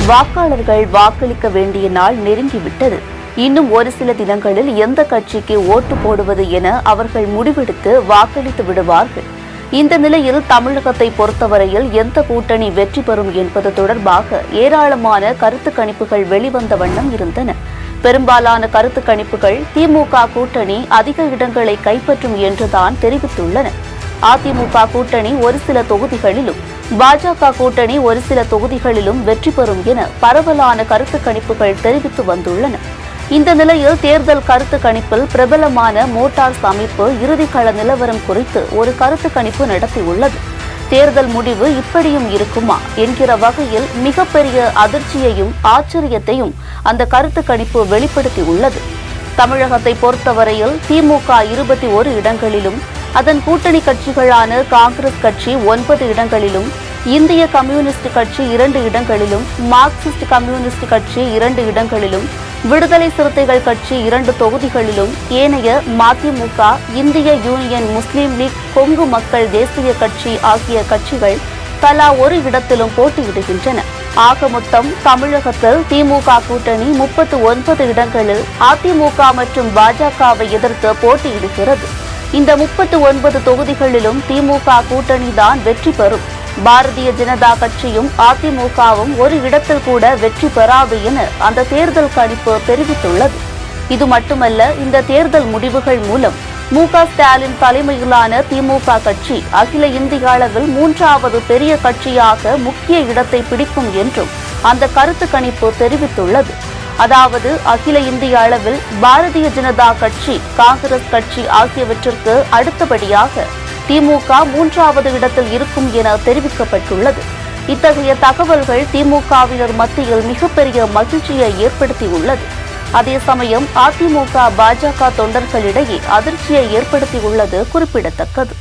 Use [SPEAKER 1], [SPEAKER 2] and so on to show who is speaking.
[SPEAKER 1] வாக்காளர்கள் வாக்களிக்க வேண்டிய நாள் நெருங்கிவிட்டது. இன்னும் ஒரு சில தினங்களில் எந்த கட்சிக்கு ஓட்டு போடுவது என அவர்கள் முடிவெடுத்து வாக்களித்து விடுவார்கள். இந்த நிலையில் தமிழகத்தை பொறுத்தவரையில் எந்த கூட்டணி வெற்றி பெறும் என்பது தொடர்பாக ஏராளமான கருத்து கணிப்புகள் வெளிவந்த வண்ணம் இருந்தன. பெரும்பாலான கருத்து கணிப்புகள் திமுக கூட்டணி அதிக இடங்களை கைப்பற்றும் என்றுதான் தெரிவித்துள்ளன. அதிமுக கூட்டணி ஒரு சில தொகுதிகளிலும், பாஜக கூட்டணி ஒரு சில தொகுதிகளிலும் வெற்றி பெறும் என பரவலான கருத்து கணிப்புகள் தெரிவித்து வந்துள்ளன. இந்த நிலையில் தேர்தல் கருத்து கணிப்பில் பிரபலமான மோட்டார்ஸ் அமைப்பு இறுதிக்கள நிலவரம் குறித்து ஒரு கருத்து கணிப்பு நடத்தியுள்ளது. தேர்தல் முடிவு இப்படியும் இருக்குமா என்கிற வகையில் மிகப்பெரிய அதிர்ச்சியையும் ஆச்சரியத்தையும் அந்த கருத்து கணிப்பு வெளிப்படுத்தியுள்ளது. தமிழகத்தை பொறுத்தவரையில் திமுக 21 இடங்களிலும், அதன் கூட்டணி கட்சிகளான காங்கிரஸ் கட்சி 9 இடங்களிலும், இந்திய கம்யூனிஸ்ட் கட்சி 2 இடங்களிலும், மார்க்சிஸ்ட் கம்யூனிஸ்ட் கட்சி 2 இடங்களிலும், விடுதலை சிறுத்தைகள் கட்சி 2 தொகுதிகளிலும், ஏனைய மதிமுக, இந்திய யூனியன் முஸ்லீம் லீக், கொங்கு மக்கள் தேசிய கட்சி ஆகிய கட்சிகள் தலா ஒரு இடத்திலும் போட்டியிடுகின்றன. ஆக மொத்தம் தமிழகத்தில் திமுக கூட்டணி 39 இடங்களில் அதிமுக மற்றும் பாஜகவை எதிர்த்து போட்டியிடுகிறது. இந்த 39 தொகுதிகளிலும் திமுக கூட்டணிதான் வெற்றி பெறும். பாரதிய ஜனதா கட்சியும் அதிமுகவும் ஒரு இடத்தில் கூட வெற்றி பெறாது என அந்த தேர்தல் கணிப்பு தெரிவித்துள்ளது. இது மட்டுமல்ல, இந்த தேர்தல் முடிவுகள் மூலம் மு.க. ஸ்டாலின் தலைமையிலான திமுக கட்சி அகில இந்திய அளவில் 3வது பெரிய கட்சியாக முக்கிய இடத்தை பிடிக்கும் என்றும் அந்த கருத்து கணிப்பு தெரிவித்துள்ளது. அதாவது அகில இந்திய அளவில் பாரதிய ஜனதா கட்சி, காங்கிரஸ் கட்சி ஆகியவற்றிற்கு அடுத்தபடியாக திமுக 3வது இடத்தில் இருக்கும் என தெரிவிக்கப்பட்டுள்ளது. இத்தகைய தகவல்கள் திமுகவினர் மத்தியில் மிகப்பெரிய மகிழ்ச்சியை ஏற்படுத்தியுள்ளது. அதே சமயம் அதிமுக, பாஜக தொண்டர்களிடையே அதிர்ச்சியை ஏற்படுத்தியுள்ளது குறிப்பிடத்தக்கது.